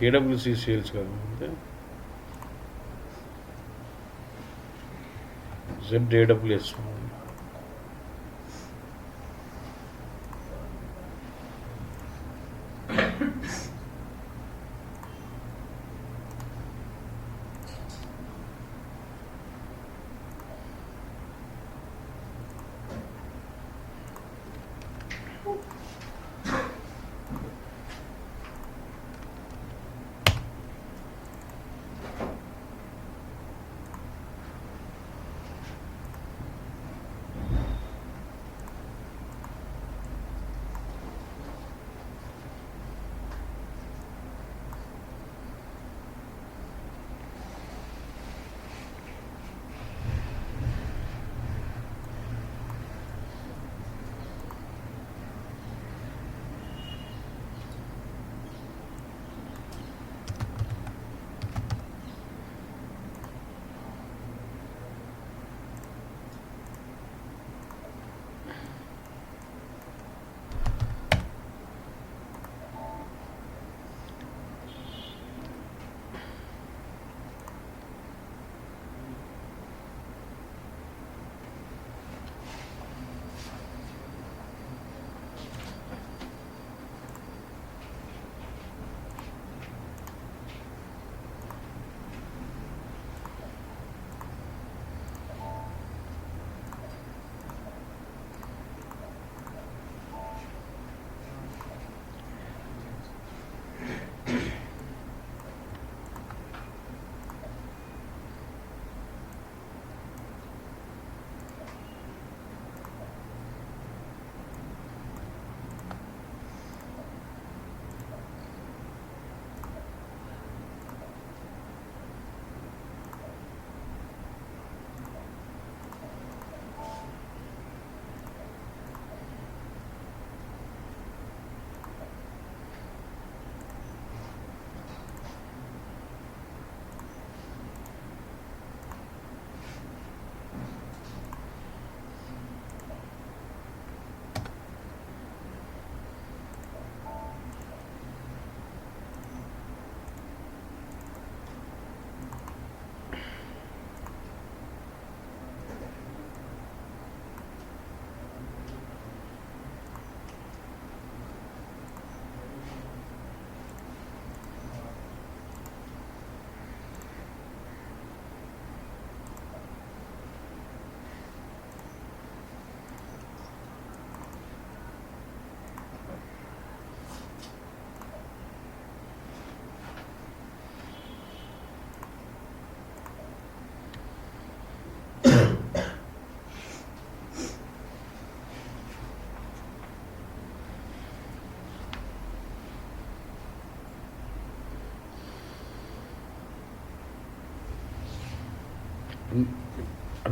AWC sales కాదు, ZAWS.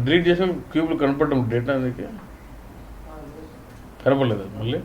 Delete చేసాం, క్యూబ్లు కనపడడం డేటా అందుకే కనపడలేదు మళ్ళీ.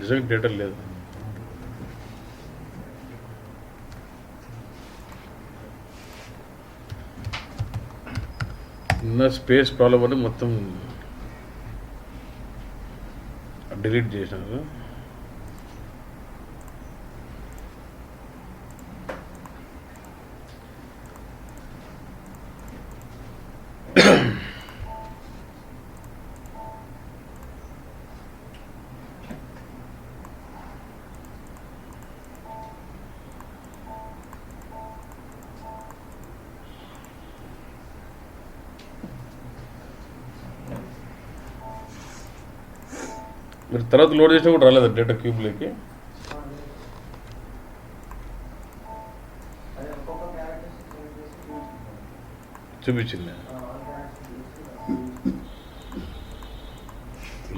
నిజంగా డేటా లేదు. ఉన్న స్పేస్ ప్రాబ్లం అని మొత్తం డిలీట్ చేసినారు. మీరు తర్వాత లోడ్ చేసినా కూడా రాలేదు డేటా క్యూబ్లోకి. చూపించింది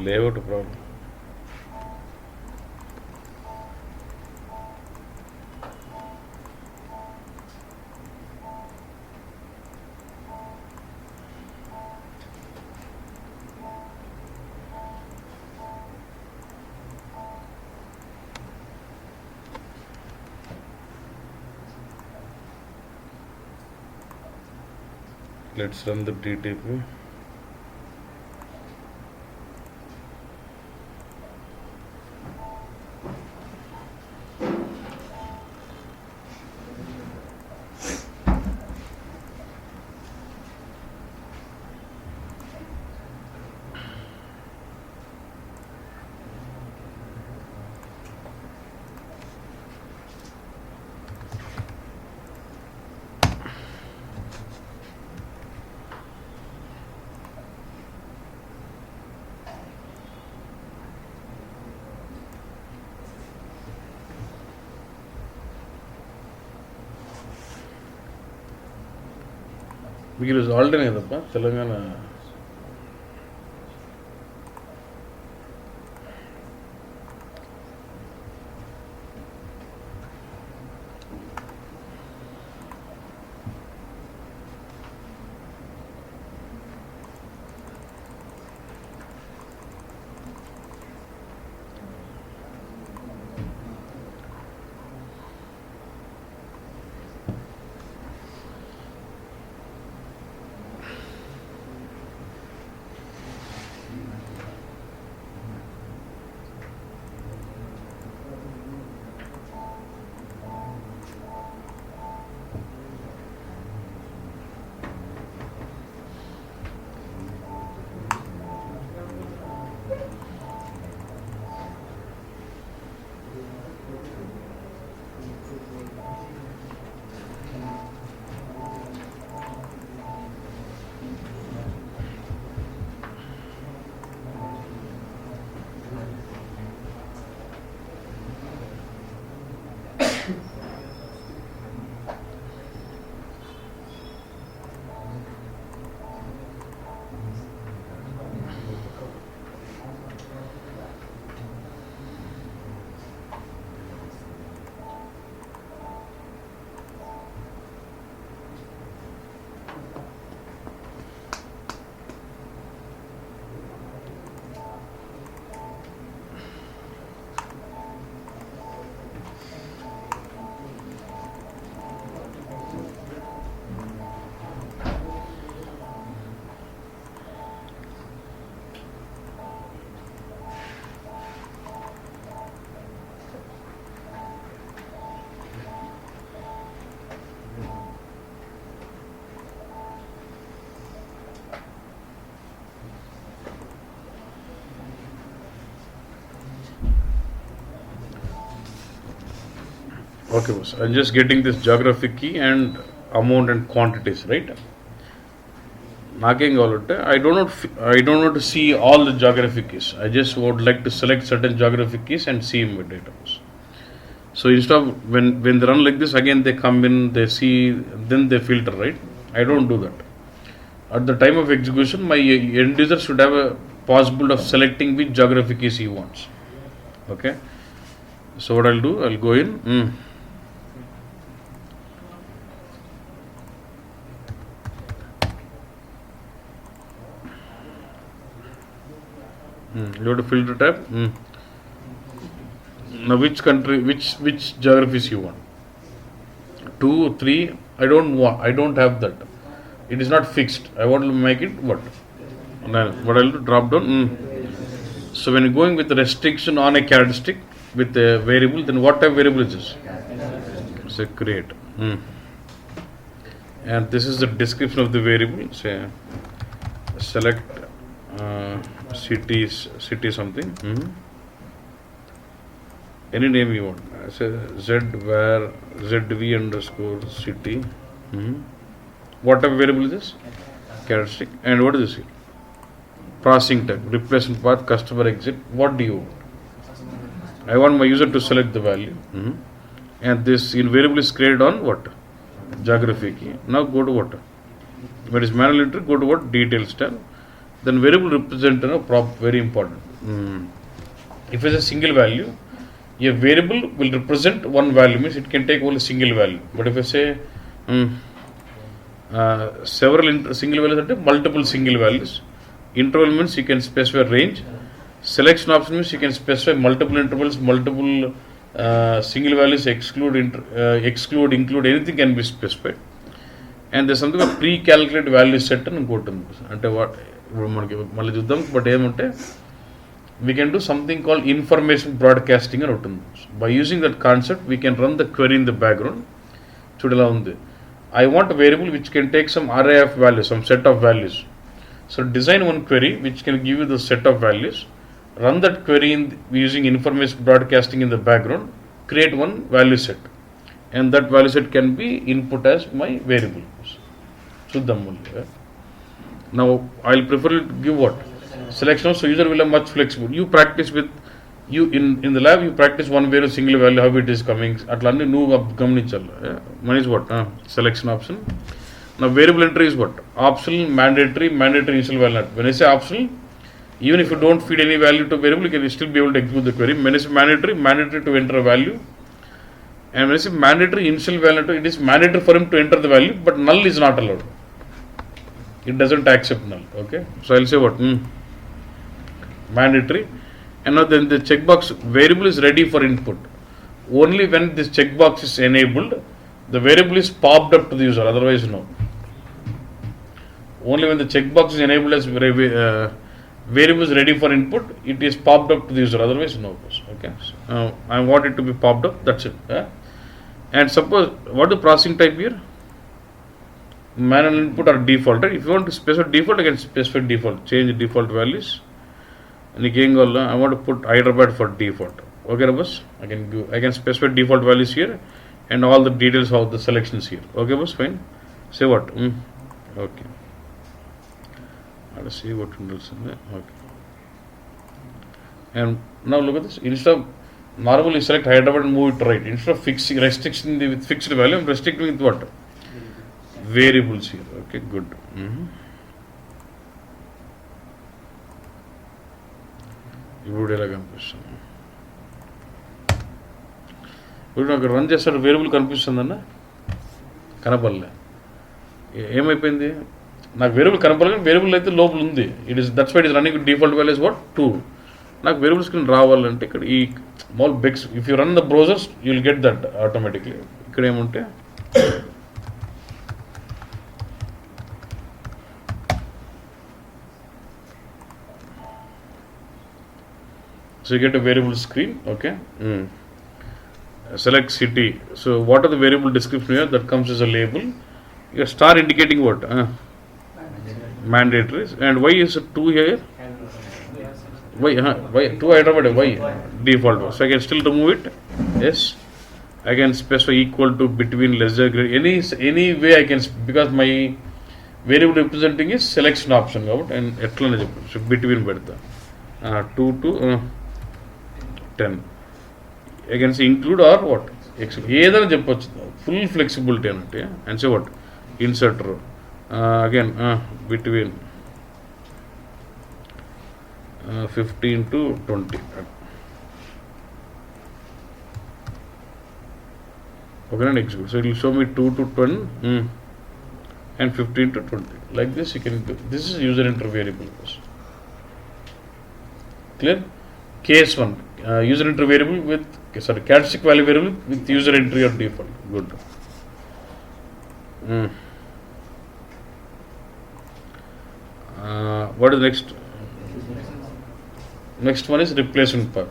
layout problem. Let's run the DTP. మీకు ఈరోజు హాలిడేనే కదప్ప Telangana. Okay, boss. I'm just getting this geographic key and amount and quantities, right? నాకేం కావాలంటే I don't want to see all the geographic keys. I just would like to select certain geographic keys and see in my database. So instead of when they run like this, again they come in, they see, then they filter, right? I don't do that. At the time of execution, my end user should have a possibility of selecting which geographic keys he wants. Okay. So what I'll do, I'll go in. You have to filter tab. Now which country, which geographies you want? 2, 3. I don't have that. It is not fixed. I want to make it what? What I'll do, drop down. So when you're going with the restriction on a characteristic with a variable, then what type of variable is this? Say create. And this is the description of the variable. Say select city something. Any name you want. Say z where zv underscore city. What type of variable is this? Characteristic. And what is this here? processing type, replacement path, customer exit. What do you want? I want my user to select the value. And this variable is created on what? Geography key. Now go to what? When it's manual entry, go to what? Details tab. Then variable represent prop, very important. If it's a single value, a variable will represent one value, means it can take only single value. But if I say several single values, multiple single values. Interval means you can specify range. Selection option means you can specify multiple intervals, multiple single values, exclude, include, anything can be specified. And there's something a pre-calculated value set and go to what but we can do something called information broadcasting. By using that concept, we can run the query in the background. I want a variable which can take some array of values, some set of values. So design one query which can give you the set of values. Run that query using information broadcasting in the background. Create one value set, and that value set can be input as my variable. So now I'll prefer to give what? Selection. So user will have much flexible. You practice with you in the lab. You practice one variable, single value, how it is coming. Atlani new gamnichal. One is what? Selection option. Now variable entry is what? Optional, mandatory initial value. When I say optional, even if you don't feed any value to variable, you can still be able to execute the query. When I say mandatory to enter a value. And when I say mandatory initial value, it is mandatory for him to enter the value, but null is not allowed. It doesn't accept null. Okay. So I'll say what? Mandatory. And now then the checkbox variable is ready for input. Only when this checkbox is enabled, the variable is popped up to the user. Otherwise, no. Only when the checkbox is enabled as variable is ready for input, it is popped up to the user. Otherwise, no. Okay. So, I want it to be popped up. That's it. And suppose what is the processing type here? Manual input or default. Right? If you want to specify default, I can specify default. Change default values. And again, I want to put Hyderabad for default. Okay, boss. I can specify default values here, and all the details of the selections here. Okay, boss. Fine. Say what? Okay. Let's see what else in there. Okay. And now look at this. Instead of normally select Hyderabad and move it right. Instead of fixing restriction with fixed value, I'm restricting with what? Variables here. Okay, good. ఇప్పుడు ఎలా కనిపిస్తుంది? ఇప్పుడు నాకు run చేస్తాడు variable కనిపిస్తుందన్న కనపడలే. ఏమైపోయింది? నాకు variable కనపడలేదు. Variable అయితే లోపల ఉంది. It is that's why it is running default values what 2. నాకు వేరియబుల్ స్క్రీన్ రావాలంటే ఇక్కడ ఈ మాల్ బెక్స్ if you run the browsers you will get that automatically. ఇక్కడ ఏముంటే so you get a variable screen. Okay. Select city. So what are the variable description here? That comes as a label. Your star indicating what? Mandatory. And why is it 2 here? Why 2 Hyderabad? Why default? So I can still remove it. Yes. I can specify equal to, between, lesser, greater, any way I can, because my variable representing is selection option out and etlane cheppu. So between bedta 2 to 10. I can say include or what? ఏదైనా చెప్పొచ్చు. Full flexibility అంటే. And say what? Insert row. Again between 15 to 20. Okay, and execute. So it will show me 2 to 10 and 15 to 20. Like this you can do. This is user enter variable. Clear? Case 1. User enter variable with characteristic value variable with user entry or default. Good. What is next? Next one is replacement part.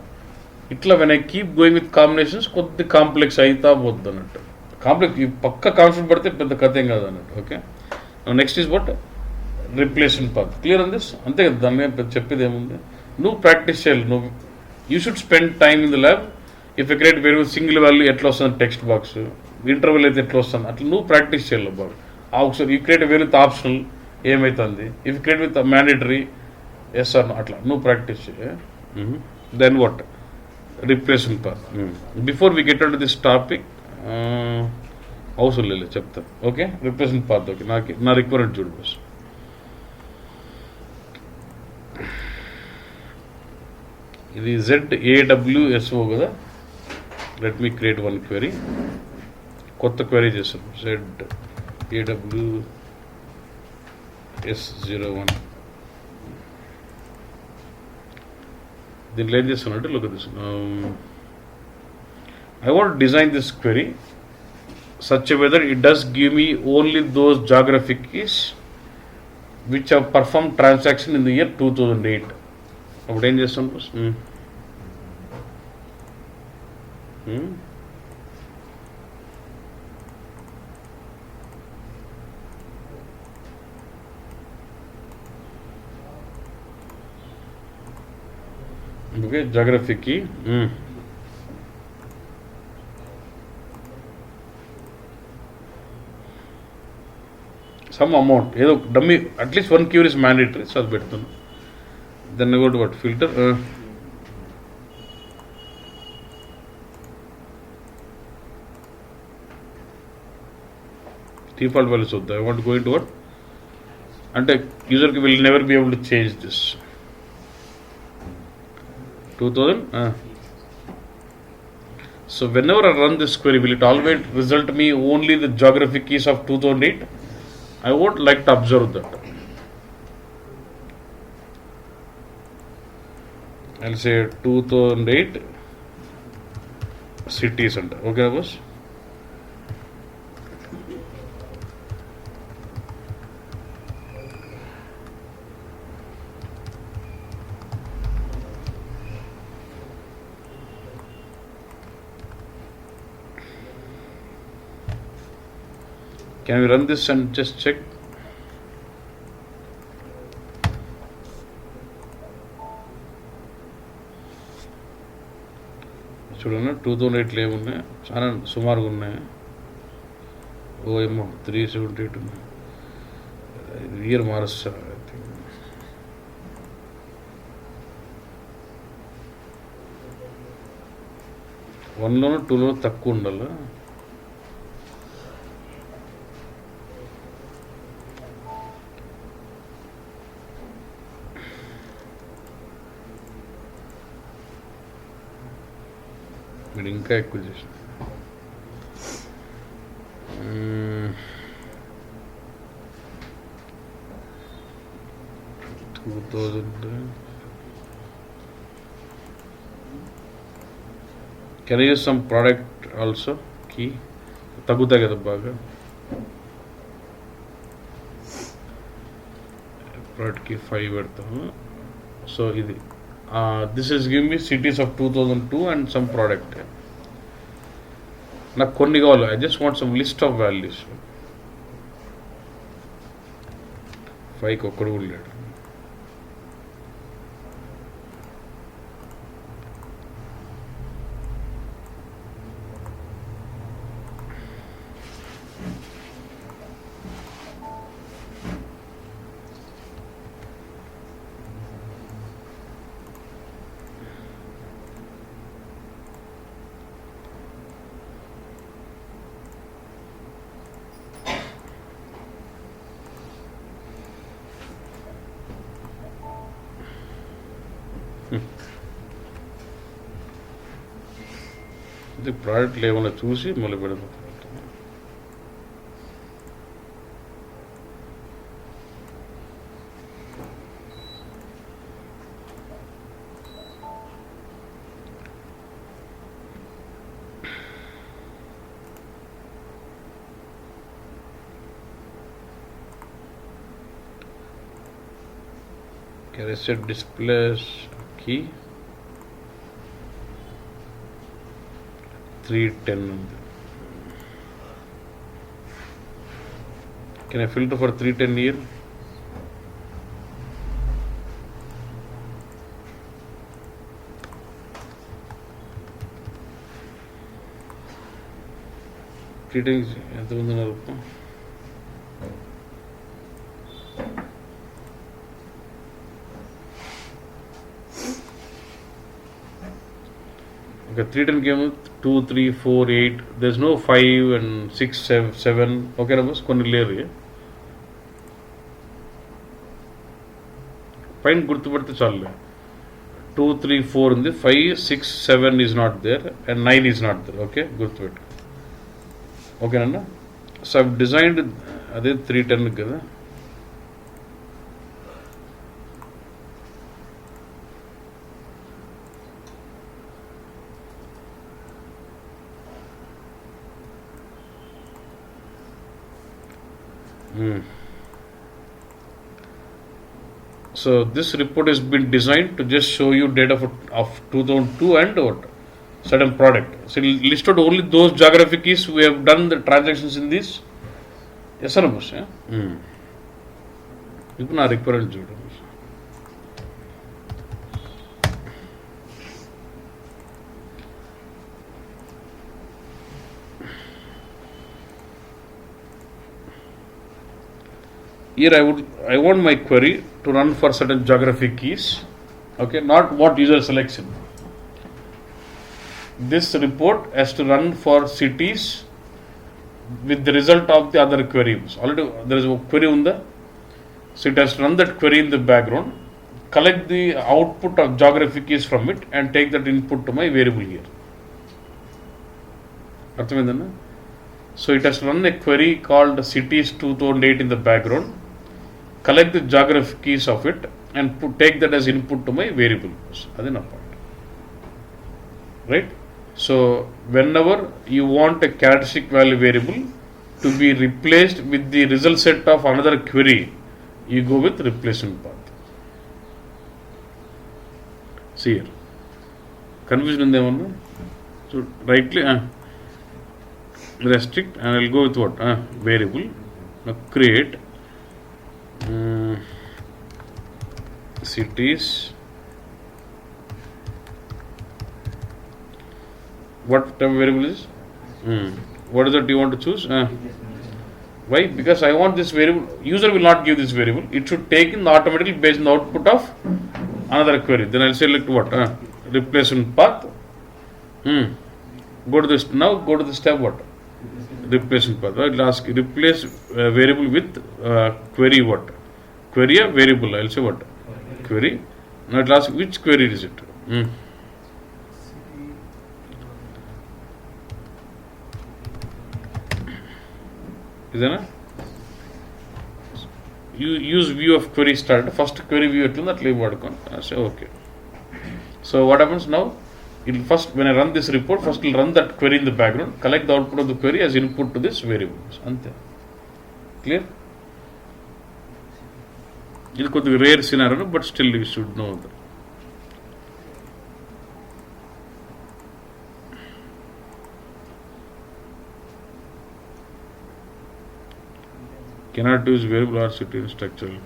Itla when I keep going with combinations, కొద్ది complex అయితా పోద్ది అన్నట్టు. Complex పక్క confident పడితే పెద్ద కథ ఏం కాదు అన్నట్టు. Okay. Next is what? Replacement path. Clear on this? అంతే కదా, దాని మీద చెప్పేది ఏముంది? నువ్వు ప్రాక్టీస్ చేయాలి. నువ్వు you should spend time in the lab. If you create variable single value ఎట్లా వస్తుంది టెక్స్ట్ బాక్స్, ఇంటర్వెల్ అయితే ఎట్లా వస్తుంది, అట్లా నువ్వు ప్రాక్టీస్ చేయాలి బాగా. ఒకసారి you create variable with optional ఏమవుతుంది, if create with mandatory yes or no అట్లా నువ్వు ప్రాక్టీస్ చేయ. Then what replacement path. Before we get out this topic అవసరం లేదు చెప్తా. Okay replacement path. ఓకే నాకు నా రిక్వైర్మెంట్ చూడు బస్. ఇది ZAWSO కదా. Let me create one query. కొత్త క్వెరీ చేస్తాను. ZAWS01. దీంట్లో ఏం చేస్తున్నట్టు look this. I want to design this query such a way that it does give me only those geographic keys which have performed transaction in the year 2008. అప్పుడు ఏం చేస్తాం బస్. Okay geographic key. Some amount ఏదో dummy అట్లీస్ట్ 1 query is mandatory. So అది పెడుతున్నాను. Then go to what filter. Default values వద్దా. I want go in to what అంటే యూజర్కి will never be able to change this. 2000. So whenever I run this query, will it always result me only the geographic keys of 2008? I would like to observe that. I'll say 2008 cities and okay boss. Can we run this and just check? చూడండి 2008 ఏమున్నాయి చాలా సుమారుగా ఉన్నాయి. ఏమో 378 ఉన్నాయి. Year మారుస్తా. I think 1లోనూ 2లోనూ తక్కువ ఉండాలి. మీరు ఇంకా ఎక్కువ చేసిన 2000. Can I use some product also? Key తగ్గుతాయి కదా బాగా. ప్రోడక్ట్ కి 5 పెడతాము. సో ఇది this is giving me cities of 2002 and some product. నాకు కొన్ని కావాలి. I just want some list of values. 5కి ఒక్కడు కూడా లేడు. ఇది ప్రోడక్ట్లు ఏమైనా చూసి మొదలు పెడతాం. reset displays key 310 ఉంది. Can I filter for 310 here? ఎంత ఉంది నలుపు? Okay, 310 came with 2, 3, 4, 8. There's no 5 and 6, 7. Okay, boss. Konni leru. Fine, గుర్తుపడితే చాలు. 2, 3, 4 ఉంది. 5, 6, 7 is not there and 9 is not there. Okay, గుర్తుపెట్టు. ఓకేనన్నా. సో I've designed అదే 310 కదా. So this report has been designed to just show you data of 2002 and what certain product. So it listed only those geographic keys we have done the transactions in this. Yes or no? You can require చూడు. Here I want my query to run for certain geographic keys. Okay, not what user selection. This report has to run for cities with the result of the other queries. Already there is a query on the, so it has to run that query in the background, collect the output of geographic keys from it and take that input to my variable here. Arthamaindana? So it has to run a query called cities 2008 in the background, collect the geographic keys of it and take that as input to my variables. That's the point. Right? So whenever you want a characteristic value variable to be replaced with the result set of another query, you go with replacement path. See here. Confusion in the one. So rightly restrict and I'll go with what? Variable. Now create cities. What type of variable is? What is that you want to choose? Why? Because I want this variable. User will not give this variable. It should take in automatically based on the output of another query. Then I'll select what? Replacement path. Go to this. Now go to the step what? Replacement path. I'll ask replace variable with query what? Query a variable. I'll say what? Query. Now I'll ask which query is it? Is that? You use view of query start. First query view that leave word con. I say okay. So what happens now? It'll first, when I run this report, first it'll run that query in the background, collect the output of the query as input to this variable. Ante. Clear? It could be a rare scenario, but still you should know that. Cannot use variable or city in structural.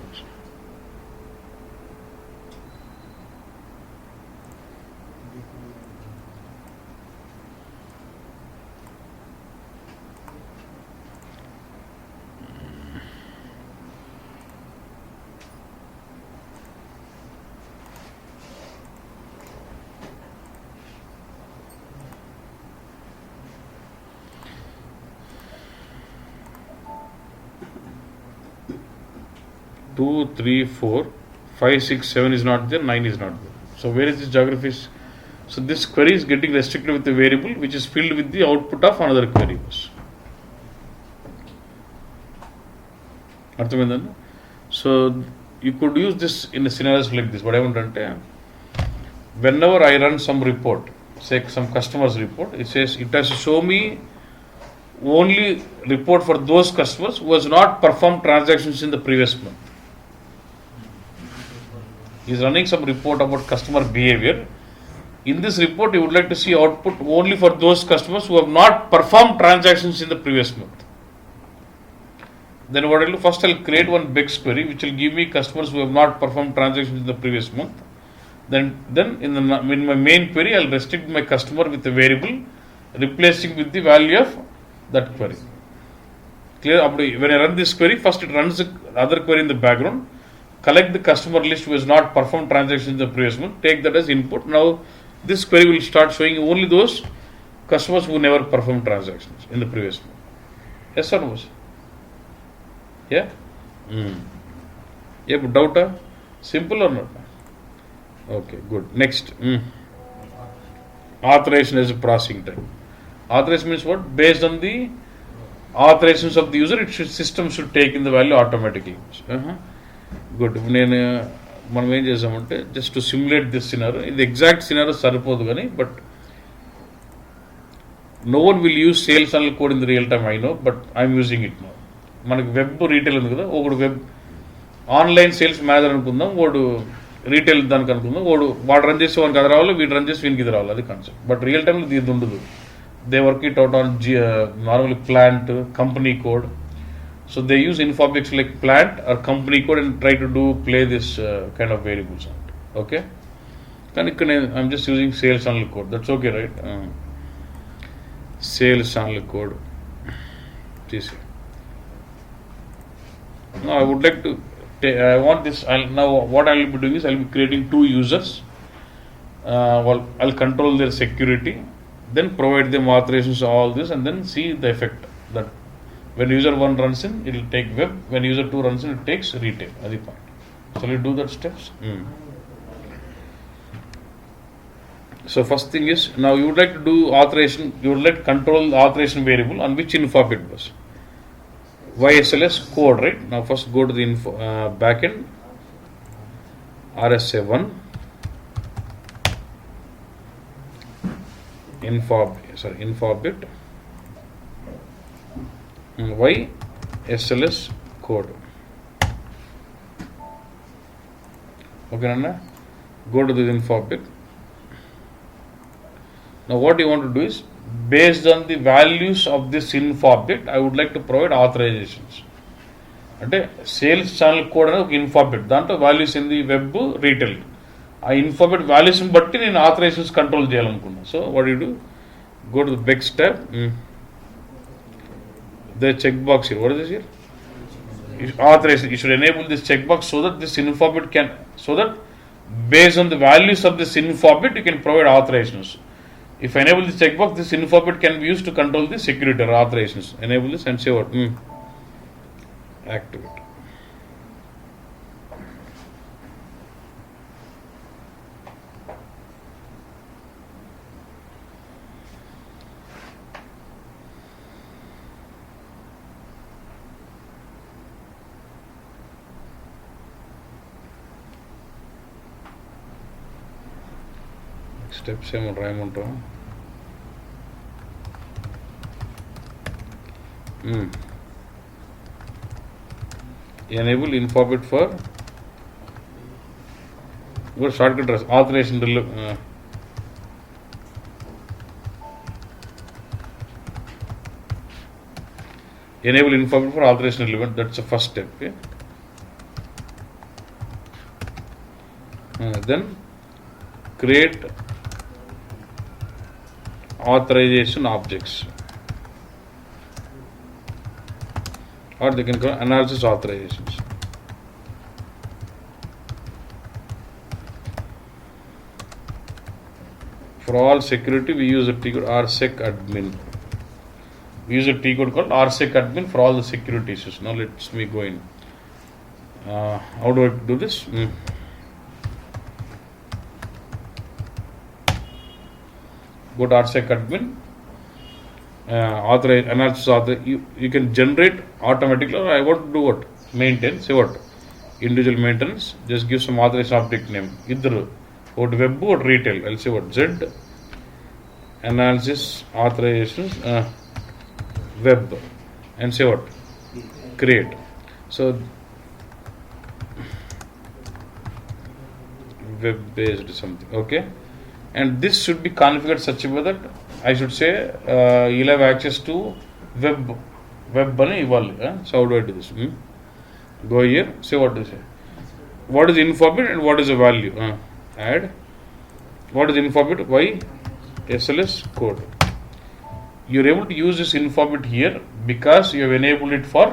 2, 3, 4, 5, 6, 7 is not there, 9 is not there. So where is this geography? So this query is getting restricted with a variable which is filled with the output of another query. So you could use this in a scenarios like this. What I want to do, whenever I run some report, say some customer's report, it says it has to show me only report for those customers who has not performed transactions in the previous month. He is running some report about customer behavior. In this report, you would like to see output only for those customers who have not performed transactions in the previous month. Then what I'll do, first I'll create one BEX query which will give me customers who have not performed transactions in the previous month. Then in my main query, I'll restrict my customer with a variable replacing with the value of that query. Clear? When I run this query, first it runs the other query in the background, collect the customer list who has not performed transactions in the previous month, take that as input. Now this query will start showing only those customers who never performed transactions in the previous month. Yes or no? Yeah? Yeah, doubt? Simple or not? Okay, good. Next. Authorization as a processing time. Authorization means what? Based on the authorizations of the user, system should take in the value automatically. Good. మనం ఏం చేసామంటే just to simulate this సినారో, ఇది exact సినారో సరిపోదు కానీ, but no one will use sales funnel code in the real time, I know, but I'm using it now. మనకి web retail ఉంది కదా, ఒకడు వెబ్ ఆన్లైన్ సేల్స్ మేనేజర్ అనుకుందాం, వాడు రీటైల్ దానికి అనుకుందాం, వాడు రన్ చేసి వానికి అది రావాలి, వీడు రన్ చేసి వీనికి ఇది రావాలి, అది కాన్సెప్ట్. బట్ రియల్ టైంలో ఇది ఉండదు. They work it out on normal plant company code. So they use info objects like plant or company code and try to play this kind of variables on it. Okay? I'm just using sales funnel code. That's okay, right? Sales funnel code. Please. Now I would like to. I want this. Now what I will be doing is I will be creating two users. I'll control their security, then provide them authorizations, all this, and then see the effect that. When user 1 runs in, it will take web. When user 2 runs in, it takes retail. That's the point. Shall we do that steps? So first thing is, now you would like to do authorization, you would like to control the authorization variable on which info bit bus. YSLS code, right? Now first go to the info, backend, RSA1, info bit. YSLS code. Okay, Nana? Go to the info bit. Now what you want to do is, based on the values of this info object, I would like to provide authorizations. అంటే sales channel code అనేది ఒక ఇన్ఫాబిట్, దాంట్లో values ఏంది, web, retail. ఆ ఇన్ఫాబిట్ వాల్యూస్ని బట్టి నేను authorisations control చేయాలనుకున్నాను. So what you do, go to the Beck's tab, the checkbox here. What is this here? Authorization. You should enable this checkbox so that this infobit can, so that based on the values of this infobit, you can provide authorizations. If I enable this checkbox, this infobit can be used to control the security or authorizations. Enable this and say what? Activate. Steps ఏమో రాయమంటాం. Enable infobit for good shortcut authorization. Enable infobit for authorization relevant. That's the first step. Okay? Then create authorization objects, or they can call analysis authorizations. For all security, we use a T code rsec admin. We use a T code called rsec admin for all the security issues. Now let's me go in. How do I do this? Go to rsec admin, authorize analysis author. You can generate automatically, or I want to do what? Maintain. Say what? Individual maintenance. Just give some authorization object name. Either what web or retail. I'll say what? Z analysis authorizations web, and say what? Create. So web based something. Okay. And this should be configured such a way that I should say you'll have access to web bunny eval. So how do I do this? Go here, say what to say. What is infobit and what is the value? Add. What is infobit? Y SLS code. You're able to use this infobit here because you have enabled it for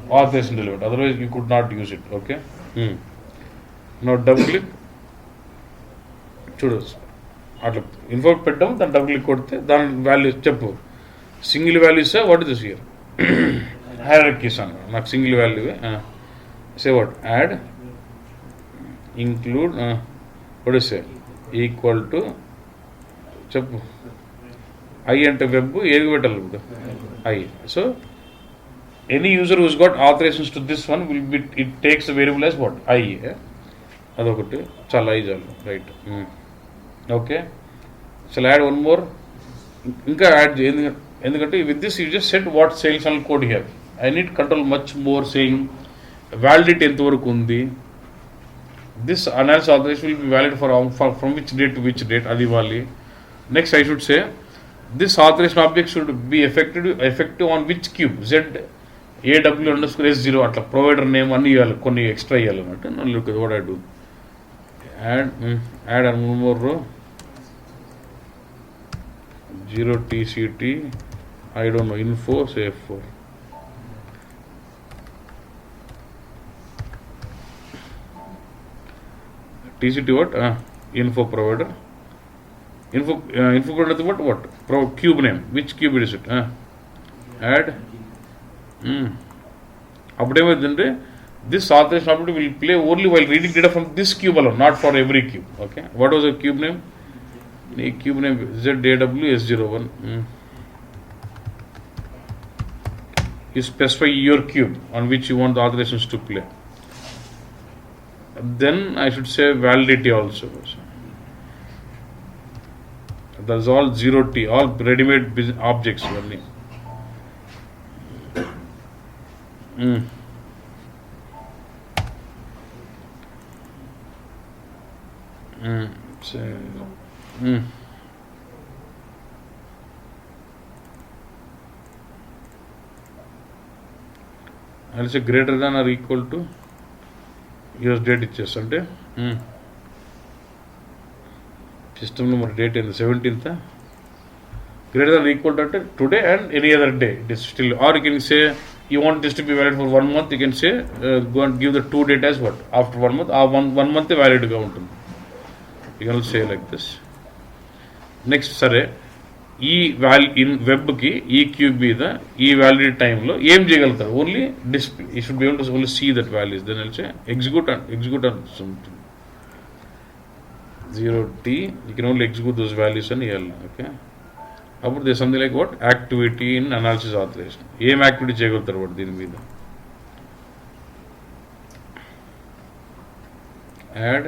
authorization relevant. Otherwise you could not use it. Okay. Now double click. Choose. అట్లా ఇన్ఫో పెట్టాము, దాని double click కొడితే దాని value చెప్పు, single values what is this year hierarchies అన్న, నాకు single value say what add include what is equal to చెప్పు ఐ అంటే వెబ్ ఏది పెట్టాలి ఇప్పుడు I. So any user who's got authorisations to this one will be it takes variable as what I. అదొకటి చాలా I చాలు right. Okay shall add one more, ఇంకా add ఎందుకంటే with this you just set what sales and code here. I need control much more saying validity ఎంతవరకు ఉంది, this analysis authorisation will be valid from which date to which date అది ఇవ్వాలి. Next I should say this authorisation object should be effective on which cube Z AW_S0 అట్లా provider name అన్ని ఇవ్వాలి, కొన్ని extra ఇవ్వాలి అన్నట్టు. Look what I do, add and more రో 0 TCT I don't know info say F4 TCT what info provider info provider what cube name, which cube is it add అప్పుడేమైందంటే this authorization అప్పుడు will play only while reading data from this cube అలో, not for every cube. Okay what was the cube name, ఈ cube name ZAWS01. You specify your cube on which you want the authorizations to play. Then I should say validity also. That's all 0T, all ready-made objects only. I'll say greater than or equal to US date ఇచ్చేస్తా అంటే సిస్టంలో మరి date ఏంది 17th greater than or equal to అంటే today and any other day it is still, are you can say you want this to be valid for 1 month, you can say go and give the 2 date as what after 1 month, 1 month valid గా ఉంటుంది. You can say like this. Next సరే ఈ in వెబ్కి ఈ cube మీద ఈ validity టైంలో ఏం చేయగలుగుతారు, only display, you should be able to only see that values. Then వచ్చే ఎగ్జిక్యూట్ అని ఉంటుంది 0T, you can only execute those values అని ఇవ్వాలి. ఓకే అప్పుడు they something like what activity in analysis authorisation, ఏం యాక్టివిటీ చేయగలుగుతారు వాడు దీని మీద. Add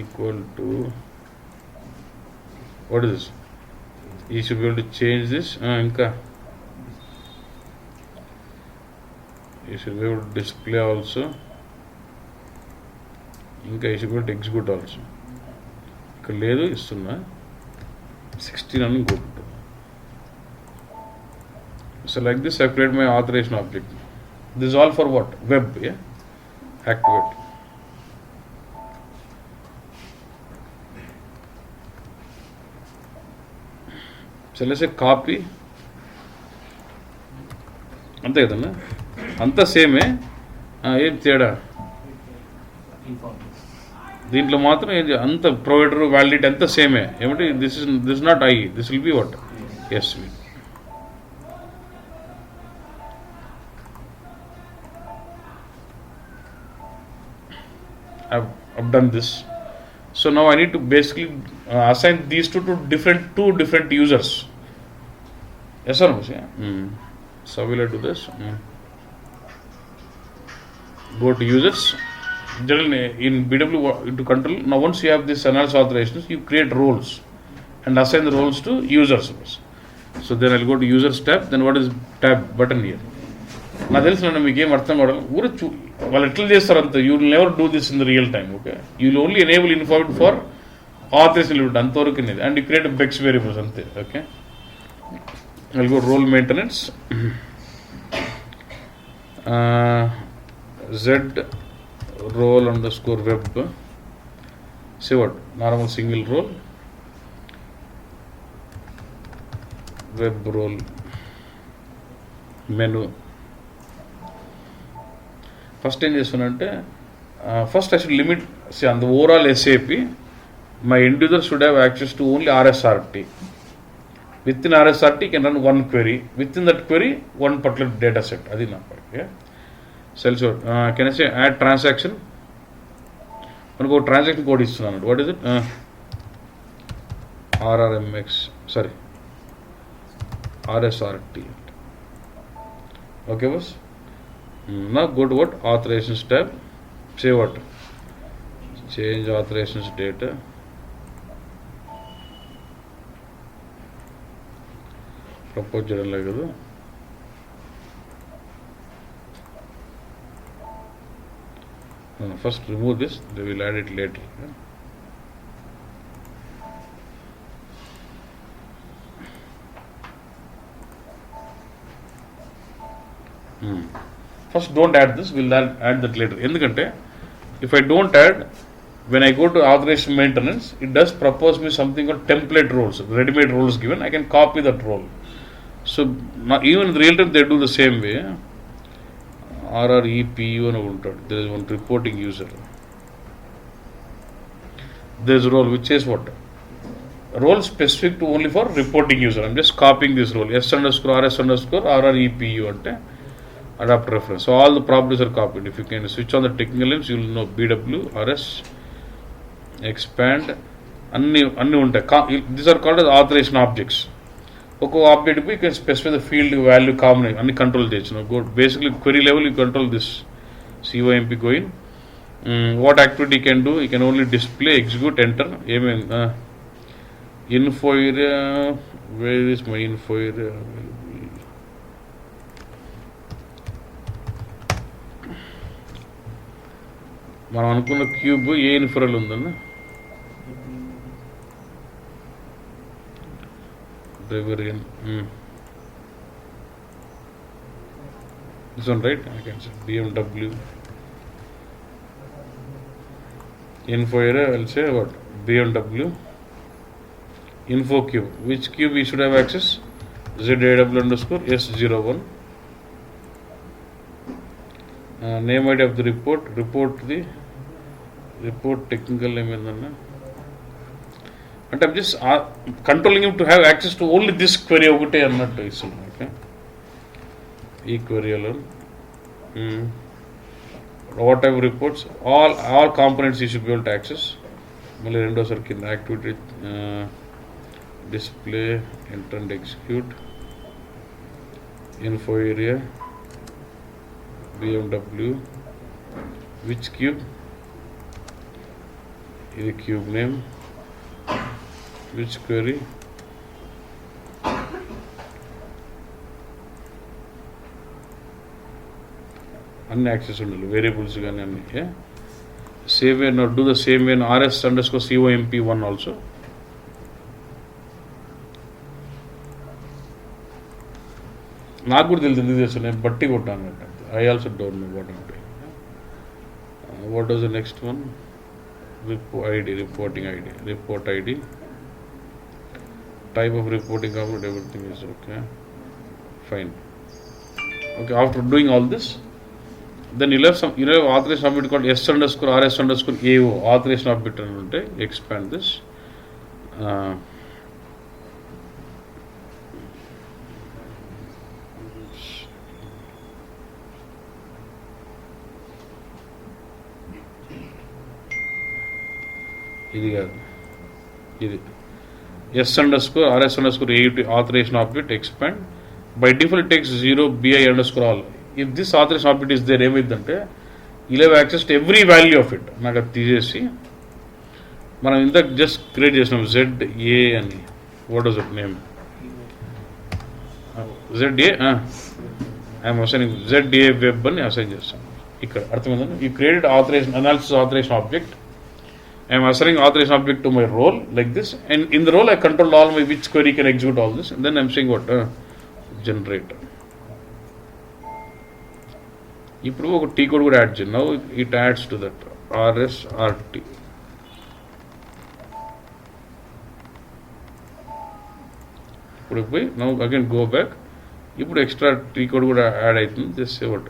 equal to what is this, you should be able to change this inka you should be able to display also, inka you should be able to execute also. ikkada ledu istunna 16 ani go to. So like this I create my authorization object. This is all for what, web. Yeah, activate. So let's say copy, అంతే కదన్నా, అంతా సేమే, ఏం తేడా దీంట్లో మాత్రం అంత provider validity అంతా సేమే. ఏమంటే this not I, this will be what S V. I've done this. So now I need to basically assign these two to two different users. Yes or no? So will I do this? Go to users. Generally in BW to control. Now once you have this analysis authorizations, you create roles and assign the roles to users. So then I'll go to users tab. Then what is tab button here? నాకు తెలుసు మీకు ఏం అర్థం కావడం ఊరు వాళ్ళు ఎట్లా చేస్తారు అంత, you will never do this in the real time. Okay you will only enable informed for authorization limit అంతవరకు అనేది, and you create BEx variables అంతే. Okay I'll go role maintenance Z role underscore web సివట్ normal single role web role menu. First ఏం చేస్తున్నంటే first I should limit on the overall SAP my end user should have access to only RSRT. Within RSRT, you can run one query. Within that query, one particular data set. That's okay. Can I say add transaction? Go transaction code is what is it? RRMX. Sorry. RSRT. Okay, boss. Now go to what? Authorizations tab. Say what? Change authorizations data. Propose like first remove this, they will add it later. First don't add this, we'll add that later. If I don't add, when I go to authorization maintenance, it does propose me something called template roles, ready-made roles given. I can copy that role. So now even in real time they do the same way. RREPU, there is one reporting user. There is a role which is what? Role specific to only for reporting user. I'm just copying this role. S underscore RS underscore RREPU ante adapt reference. So all the properties are copied. If you can switch on the technical names, you will know BW, RS, expand. These are called as authorization objects. Object you can specify the field value combination and control this. Go basically query level you control this. COMP go in. What activity you can do? You can only display, execute, enter. Info area. Where is my info area? మనం అనుకున్న cube ఏ ఇన్ఫోలో ఉందన్న Bavarian. This one, right? I can say BMW. Info area, I'll say what? BMW. Info cube. Which cube we should have access? ZAW underscore S01. Name ID of the report. Report technical name is and I'm just controlling him to have access to only this query okay. E-query alone. What type of reports? All components you should be able to access. Activity display, enter and execute. Info area. BMW. Which cube? The cube name. Which query? Unaccess variables again. Yeah. Same way, now do the same way in RS underscore COMP1 also. Not good but I also don't know what I'm doing. What is the next one? Reporting ID. Report ID. Type of reporting component, everything is okay. Fine. Okay, after doing all this, then you'll have authorization object called S underscore RS underscore AO. Authorization object and expand this. S underscore RS underscore AUT authorization object expand. By default it takes 0 BI underscore all. If this authorization object is there, you'll have access to every value of it. మనం just create ZA and what is that name? ZA. I am assigning ZA web and assign చేస్తాను. ఇక్కడ అర్థమైందా? You created authorization analysis authorization object. I am assigning authorization object to my role like this, and in the role I control all my which query can execute all this, and then I am saying what generate. ఇప్పుడు ఒక T code కూడా add చేయండి. Now it adds to that RSRT. ఇప్పుడు పోయి now again go back. ఇప్పుడు extra T code కూడా add అవుతుంది. Just say what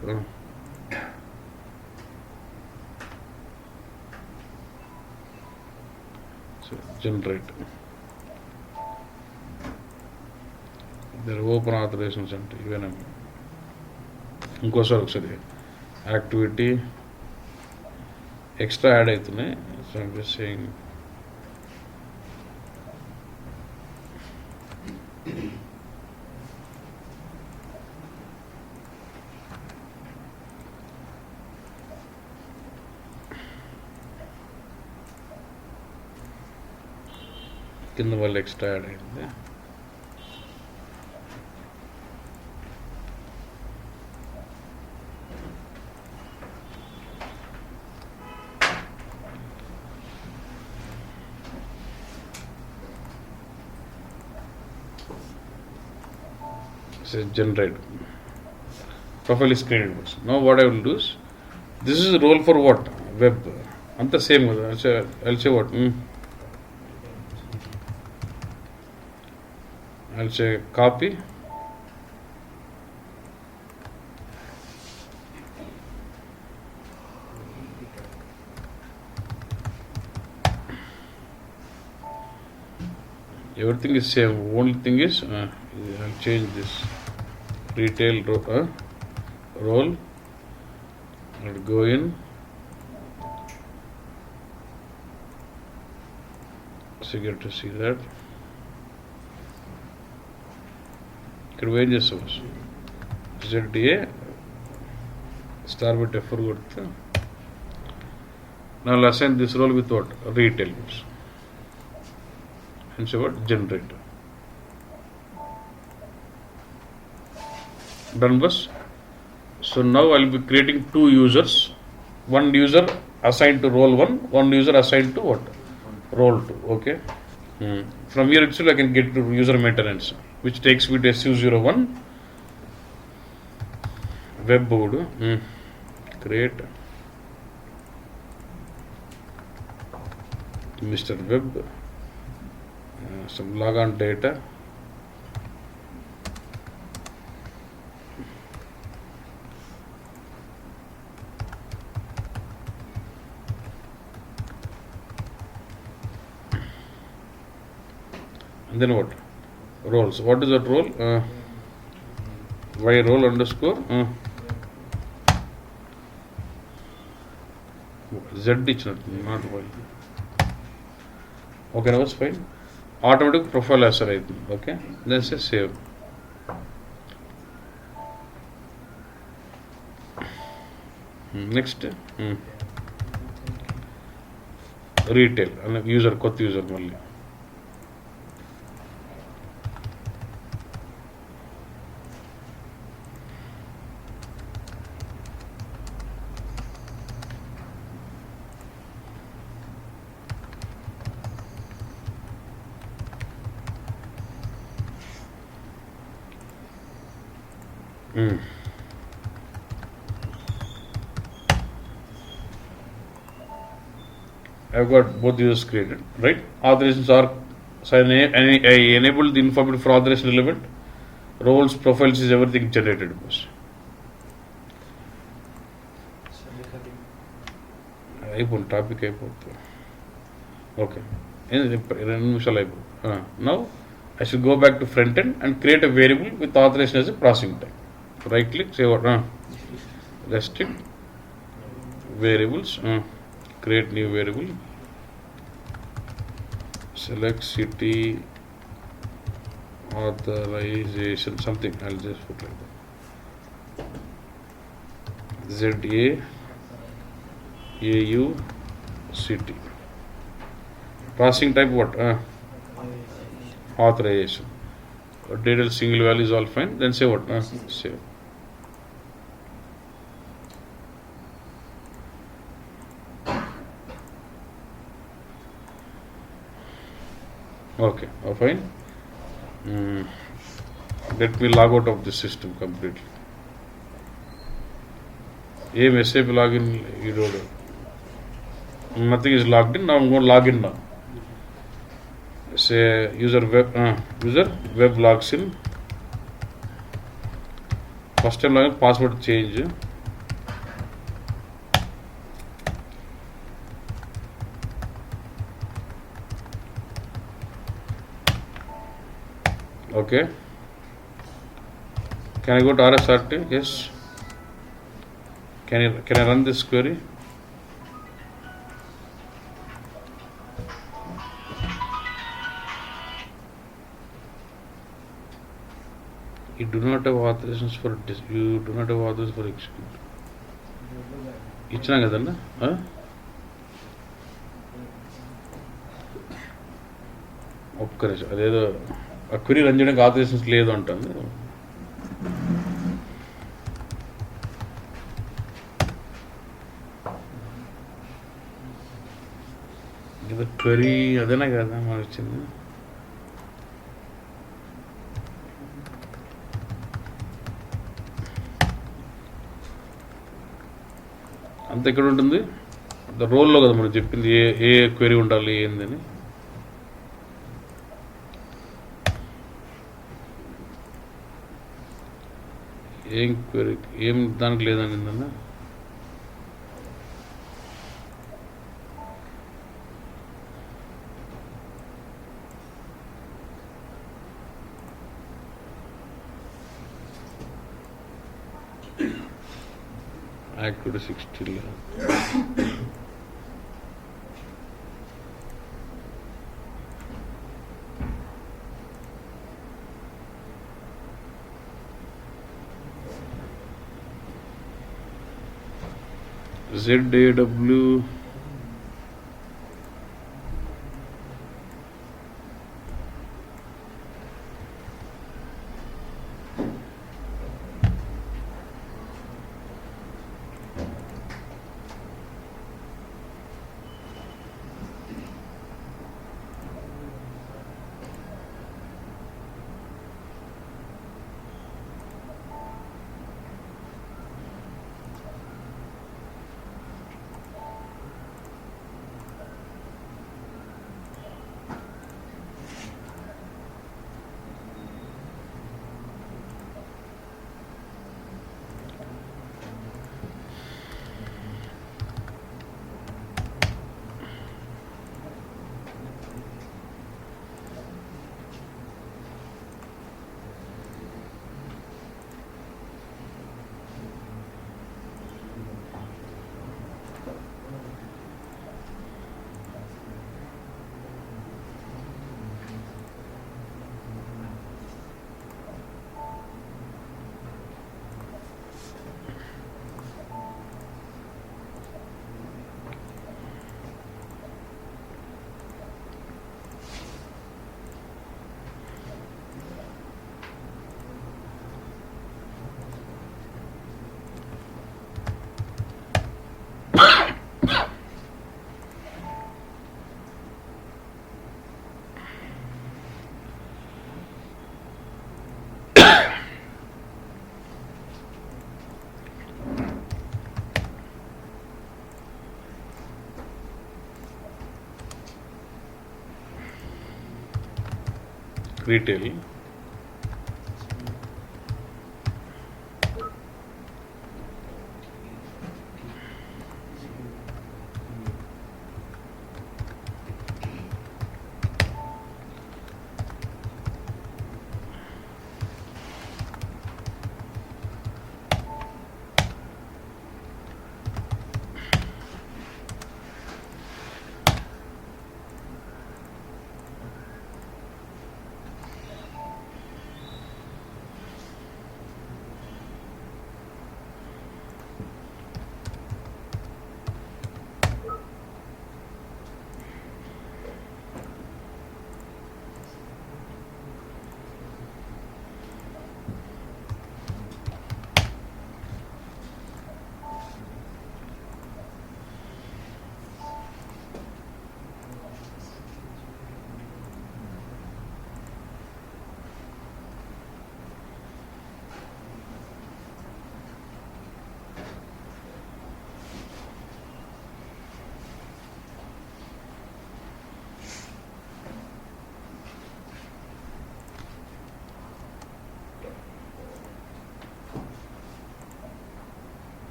so generate. There open authorizations అంటే ఇవేనా ఇంకోసారి ఒకసారి యాక్టివిటీ ఎక్స్ట్రా యాడ్ అవుతున్నాయి. సో ఐమ్ జస్ట్ సేయింగ్ కింద మళ్ళీ ఎక్స్ట్రా యాడ్ అయింది. Generate profile is created. Now what I will do is, this is a role for what? Web. Anta same. I'll say what? I'll say copy. Everything is same. Only thing is I'll change this retail role. I'll go in. So you get to see that. ఇక్కడ ఏం చేస్తావు ZA star bit F4 కొడితే now I'll assign this role with what? Retail goods. And say what? Generate. Done bus. So now I'll be creating two users. One user assigned to role 1, one user assigned to what? Role 2. Okay. From here itself I can get to user maintenance, which takes me to SU01 web board. Create Mr. Web, some logon data. And then what? Roles. What is that role? Y role underscore Z ఇచ్చినట్టు, not Y. Okay, now it's fine. Automatic profile assert అవుతుంది. Okay, then say save. Next retail and user, కొత్త user మళ్ళీ. I've got both users created, right? Authorizations are, so I enabled the information for authorization relevant. Roles, profiles is everything generated. అయిపోయింది topic అయిపోతుంది. Okay, 2 నిమిషాలు అయిపోతుంది. Now I should go back to front end and create a variable with authorization as a processing time. Right click, say what? Restrict variables. Create new variable. Select city authorization something. I'll just put like that. ZA AU city. Processing type what? Authorization. Detail single value is all fine. Then say what? Save. Okay, fine. Let me log out of the system completely. SAP login, you don't know. Nothing is logged in. Now I'm going to log in now. Say user web logs in. First time login, password change. Okay. Can I go to RSRT? Yes. Can I run this query? You do not have authorizations for you do not have authorizations for execution. ఇచ్చినా కదన్నా ఒక్క నిమిషం అదేదో ఆ query run చేయడానికి authorisations లేదు అంటుంది. ఇది క్వరీ అదేనా కదా మనకు వచ్చింది. అంత ఎక్కడ ఉంటుంది రోల్లో కదా మనం చెప్పింది ఏ క్వరీ ఉండాలి ఏందని. ఏం క్వరీ ఏం దానికి లేదండి నిన్న. Activity 60 ZAW retail.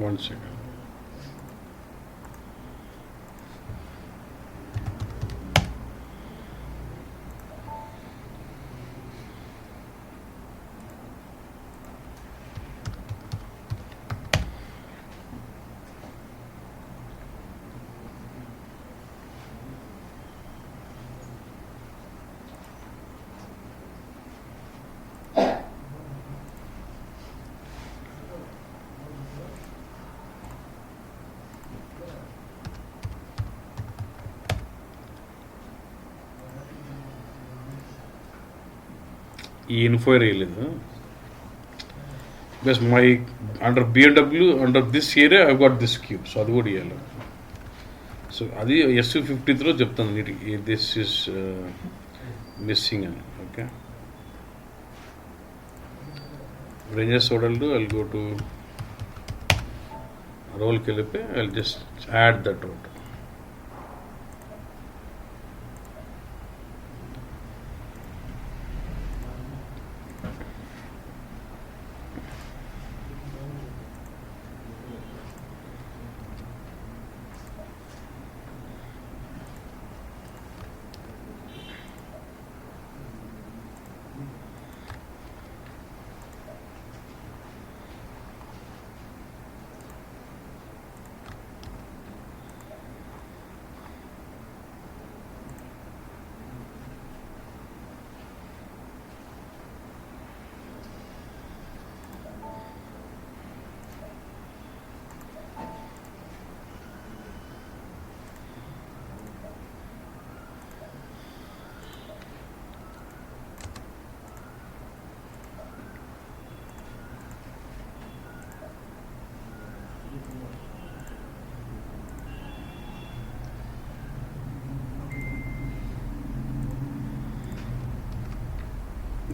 One second. ఈ ఇన్ఫో వేయలేదు because my under BMW under this area I got this cube, so అది కూడా ఇవ్వాలి. సో అది SU53లో చెప్తాను నీటికి దిస్ ఇస్ మిస్సింగ్ అని. ఓకే, ఇప్పుడు ఏం చేస్తే చూడండి, ఐ గో టు రోల్కి వెళ్ళిపోయి I just add that road.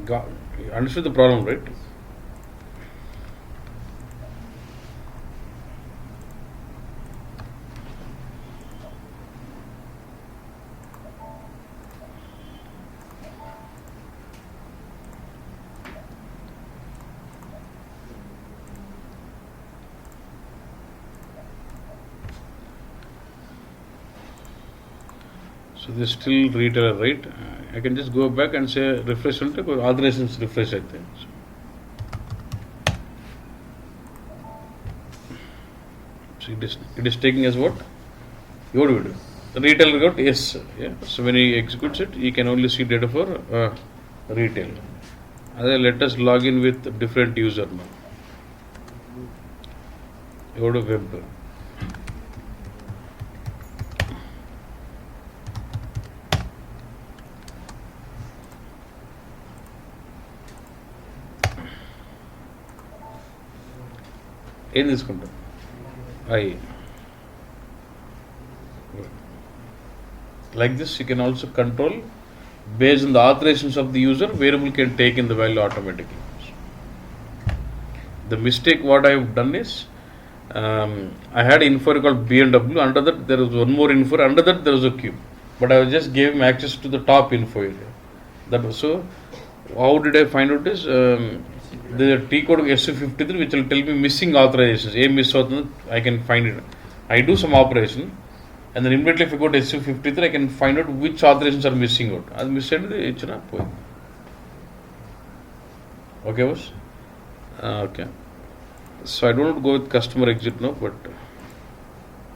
You understood the problem, right? So this is still retailer, right? I can just go back and say refresh unte authorizations refresh aithe. So it is taking as what? Your video. The retailer got yes. Yeah. So when he executes it, he can only see data for retail. Let us log in with different user now. Go to web. ఏం తీసుకుంటాం like this you can also control based on the authorizations of the user, variable can take in the value automatically. The mistake what I have done is I had info called BMW, under that there was one more info, under that there was a cube, but I just gave him access to the top info area. That was, so how did I find out is the T code SU53 which will tell me missing authorizations. Miss I can find it. I do some operation and then immediately if I go to SU53 I can find out which authorizations are missing out. As missed okay boss. Okay, so I don't go with customer exit now, but